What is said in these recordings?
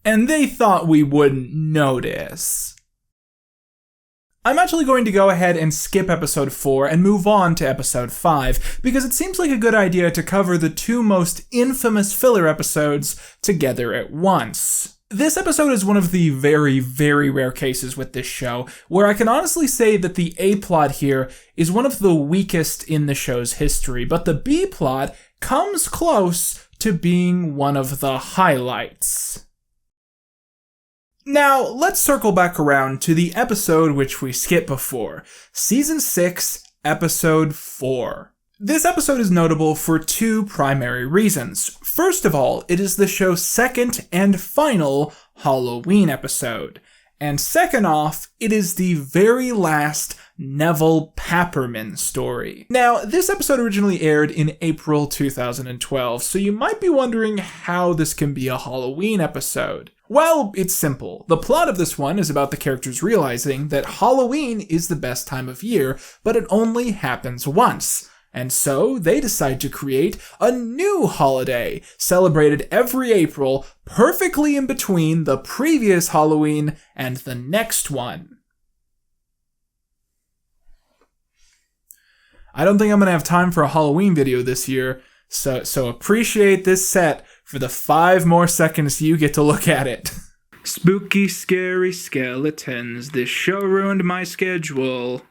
and they thought we wouldn't notice. I'm actually going to go ahead and skip episode 4 and move on to episode 5, because it seems like a good idea to cover the two most infamous filler episodes together at once. This episode is one of the very, very rare cases with this show where I can honestly say that the A-plot here is one of the weakest in the show's history, but the B-plot comes close to being one of the highlights. Now, let's circle back around to the episode which we skipped before, Season 6, Episode 4. This episode is notable for two primary reasons. First of all, it is the show's second and final Halloween episode. And second off, it is the very last Neville Papperman story. Now, this episode originally aired in April 2012, so you might be wondering how this can be a Halloween episode. Well, it's simple. The plot of this one is about the characters realizing that Halloween is the best time of year, but it only happens once. And so they decide to create a new holiday, celebrated every April, perfectly in between the previous Halloween and the next one. I don't think I'm going to have time for a Halloween video this year, so appreciate this set for the 5 more seconds you get to look at it. Spooky, scary skeletons, this show ruined my schedule.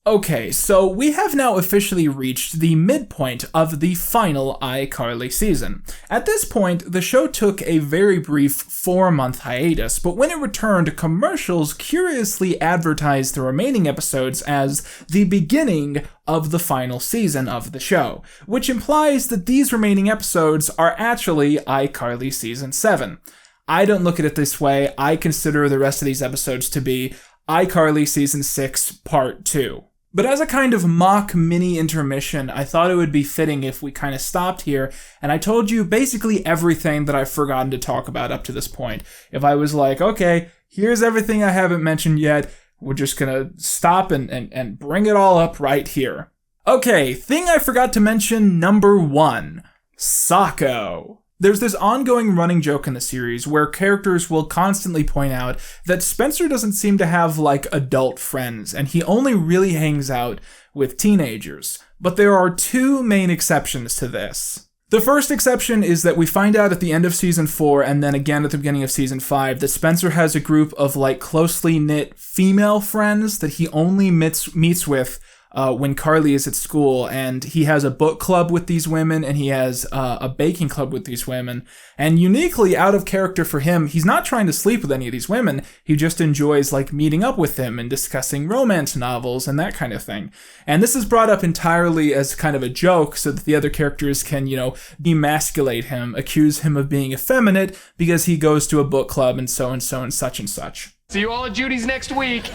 Okay, so we have now officially reached the midpoint of the final iCarly season. At this point, the show took a very brief 4-month hiatus, but when it returned, commercials curiously advertised the remaining episodes as the beginning of the final season of the show, which implies that these remaining episodes are actually iCarly Season 7. I don't look at it this way. I consider the rest of these episodes to be iCarly Season 6 Part 2. But as a kind of mock mini intermission, I thought it would be fitting if we kind of stopped here, and I told you basically everything that I've forgotten to talk about up to this point. If I was like, okay, here's everything I haven't mentioned yet, we're just gonna stop and bring it all up right here. Okay, thing I forgot to mention, number 1, Socko. There's this ongoing running joke in the series where characters will constantly point out that Spencer doesn't seem to have, adult friends, and he only really hangs out with teenagers. But there are 2 main exceptions to this. The first exception is that we find out at the end of Season 4 and then again at the beginning of Season 5 that Spencer has a group of, closely knit female friends that he only meets with when Carly is at school, and he has a book club with these women, and he has a baking club with these women. And uniquely out of character for him, he's not trying to sleep with any of these women. He just enjoys meeting up with them and discussing romance novels and that kind of thing. And this is brought up entirely as kind of a joke so that the other characters can, demasculate him, accuse him of being effeminate because he goes to a book club and so and so and such and such. See you all at Judy's next week.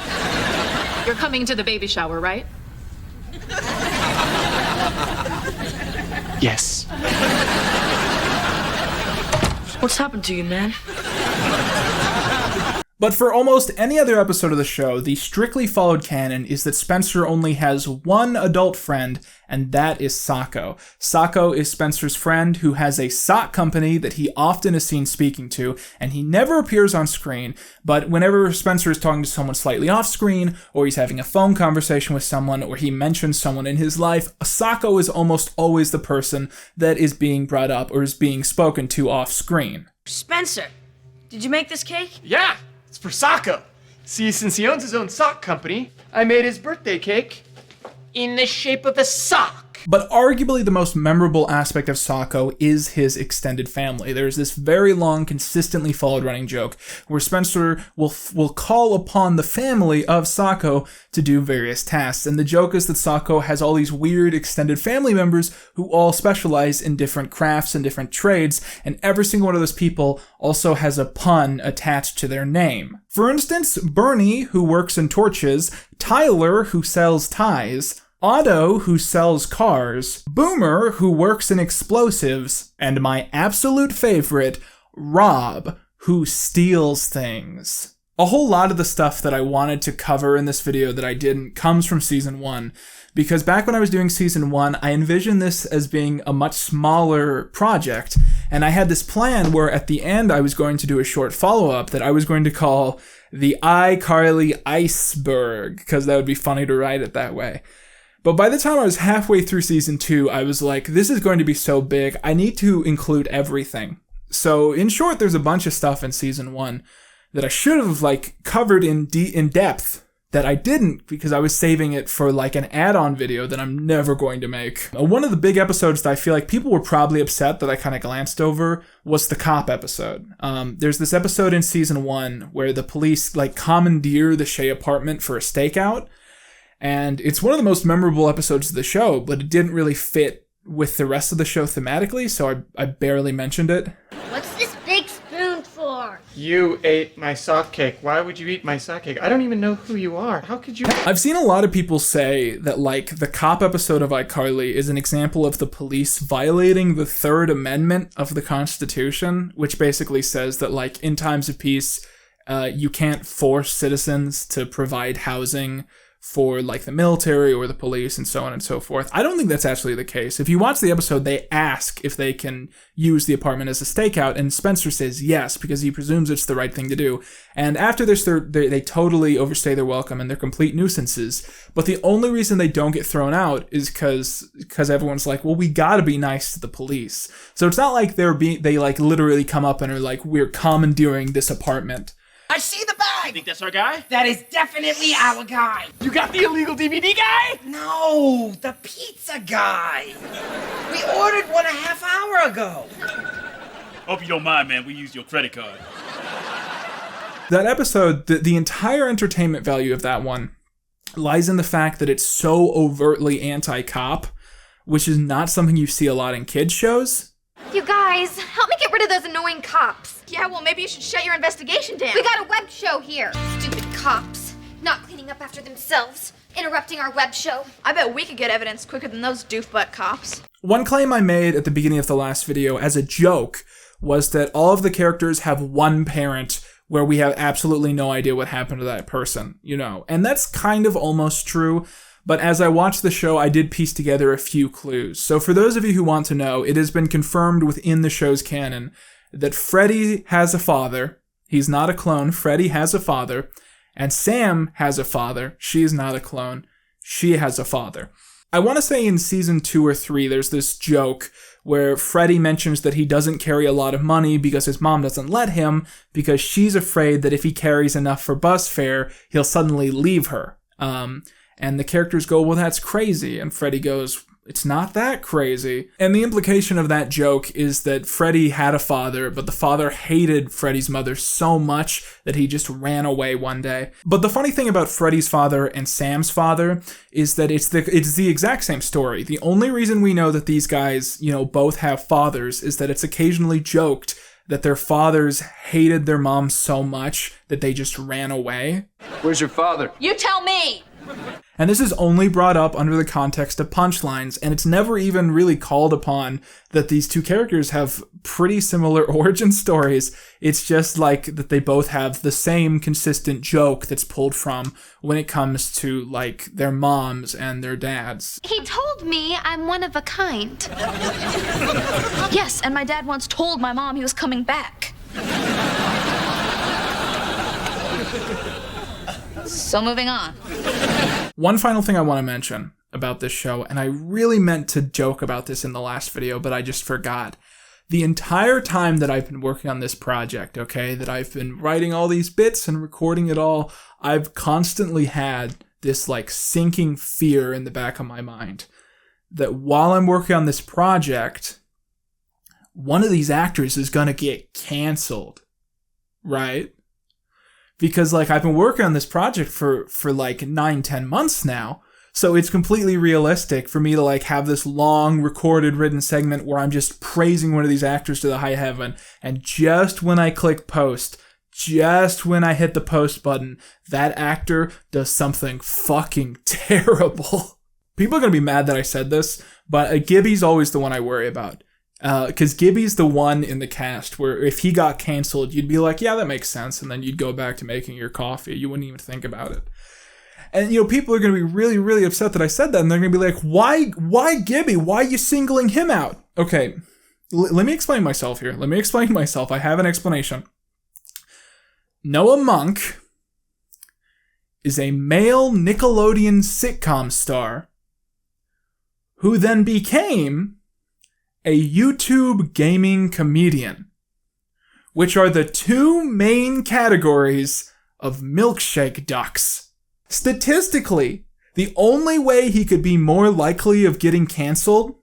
You're coming to the baby shower, right? Yes. What's happened to you, man? But for almost any other episode of the show, the strictly followed canon is that Spencer only has one adult friend, and that is Socko. Socko is Spencer's friend who has a sock company that he often is seen speaking to, and he never appears on screen, but whenever Spencer is talking to someone slightly off screen, or he's having a phone conversation with someone, or he mentions someone in his life, Socko is almost always the person that is being brought up or is being spoken to off screen. Spencer, did you make this cake? Yeah, it's for Socko. See, since he owns his own sock company, I made his birthday cake in the shape of a sock. But arguably the most memorable aspect of Socko is his extended family. There's this very long, consistently followed running joke where Spencer will call upon the family of Socko to do various tasks. And the joke is that Socko has all these weird extended family members who all specialize in different crafts and different trades, and every single one of those people also has a pun attached to their name. For instance, Bernie, who works in torches, Tyler, who sells ties, Otto, who sells cars, Boomer, who works in explosives, and my absolute favorite, Rob, who steals things. A whole lot of the stuff that I wanted to cover in this video that I didn't comes from season 1, because back when I was doing season 1, I envisioned this as being a much smaller project, and I had this plan where at the end I was going to do a short follow-up that I was going to call the iCarly Iceberg, because that would be funny to write it that way. But by the time I was halfway through season 2, I was like, this is going to be so big, I need to include everything. So in short, there's a bunch of stuff in season 1 that I should have covered in depth that I didn't, because I was saving it for an add-on video that I'm never going to make. One of the big episodes that I feel like people were probably upset that I kind of glanced over was the cop episode. There's this episode in season 1 where the police commandeer the Shea apartment for a stakeout, and it's one of the most memorable episodes of the show, but it didn't really fit with the rest of the show thematically, so I barely mentioned it. What's this big spoon for? You ate my sock cake. Why would you eat my sock cake? I don't even know who you are. How could you? I've seen a lot of people say that the cop episode of iCarly is an example of the police violating the Third Amendment of the Constitution, which basically says that in times of peace, you can't force citizens to provide housing for the military or the police and so on and so forth. I don't think that's actually the case. If you watch the episode, they ask if they can use the apartment as a stakeout, and Spencer says yes, because he presumes it's the right thing to do. And after this, they totally overstay their welcome and they're complete nuisances. But the only reason they don't get thrown out is because everyone's like, well, we gotta be nice to the police. So it's not like they literally come up and are like, we're commandeering this apartment. I see the bag! You think that's our guy? That is definitely our guy! You got the illegal DVD guy? No, the pizza guy! We ordered one a half hour ago! Hope you don't mind, man. We used your credit card. That episode, the entire entertainment value of that one lies in the fact that it's so overtly anti-cop, which is not something you see a lot in kids' shows. You guys, help me get rid of those annoying cops. Yeah, well, maybe you should shut your investigation down. We got a web show here. Stupid cops. Not cleaning up after themselves. Interrupting our web show. I bet we could get evidence quicker than those doofbutt cops. One claim I made at the beginning of the last video as a joke was that all of the characters have one parent where we have absolutely no idea what happened to that person, and that's kind of almost true. But as I watched the show, I did piece together a few clues. So for those of you who want to know, it has been confirmed within the show's canon that Freddy has a father. He's not a clone. Freddy has a father. And Sam has a father. She is not a clone. She has a father. I want to say in season 2 or 3, there's this joke where Freddy mentions that he doesn't carry a lot of money because his mom doesn't let him, because she's afraid that if he carries enough for bus fare, he'll suddenly leave her. And the characters go, well, that's crazy. And Freddy goes, it's not that crazy. And the implication of that joke is that Freddy had a father, but the father hated Freddy's mother so much that he just ran away one day. But the funny thing about Freddy's father and Sam's father is that it's the exact same story. The only reason we know that these guys, both have fathers is that it's occasionally joked that their fathers hated their mom so much that they just ran away. Where's your father? You tell me! And this is only brought up under the context of punchlines, and it's never even really called upon that these two characters have pretty similar origin stories. It's just that they both have the same consistent joke that's pulled from when it comes to, their moms and their dads. He told me I'm one of a kind. Yes, and my dad once told my mom he was coming back. So moving on. One final thing I want to mention about this show, and I really meant to joke about this in the last video, but I just forgot. The entire time that I've been working on this project, that I've been writing all these bits and recording it all, I've constantly had this sinking fear in the back of my mind that while I'm working on this project, one of these actors is going to get canceled, right? Because I've been working on this project for 9-10 months now. So it's completely realistic for me to have this long recorded written segment where I'm just praising one of these actors to the high heaven. And just when I click post, just when I hit the post button, that actor does something fucking terrible. People are going to be mad that I said this, but Gibby's always the one I worry about. Because Gibby's the one in the cast where if he got canceled, you'd be like, yeah, that makes sense. And then you'd go back to making your coffee. You wouldn't even think about it. And, people are going to be really, really upset that I said that. And they're going to be like, why Gibby? Why are you singling him out? Okay, let me explain myself here. I have an explanation. Noah Monk is a male Nickelodeon sitcom star who then became a YouTube gaming comedian, which are the two main categories of milkshake ducks. Statistically, the only way he could be more likely of getting canceled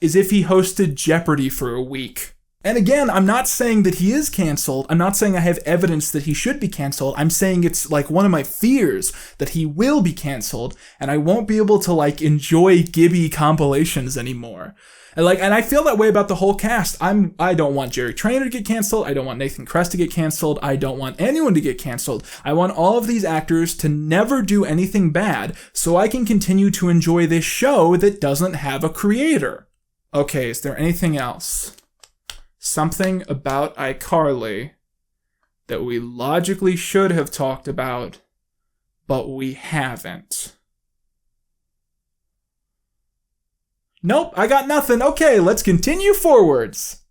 is if he hosted Jeopardy for a week. And again, I'm not saying that he is canceled. I'm not saying I have evidence that he should be canceled. I'm saying it's like one of my fears that he will be canceled and I won't be able to like enjoy Gibby compilations anymore. And I feel that way about the whole cast. I don't want Jerry Trainer to get canceled. I don't want Nathan Kress to get canceled. I don't want anyone to get canceled. I want all of these actors to never do anything bad so I can continue to enjoy this show that doesn't have a creator. Okay, is there anything else? Something about iCarly that we logically should have talked about, but we haven't. Nope, I got nothing. Okay, let's continue forwards.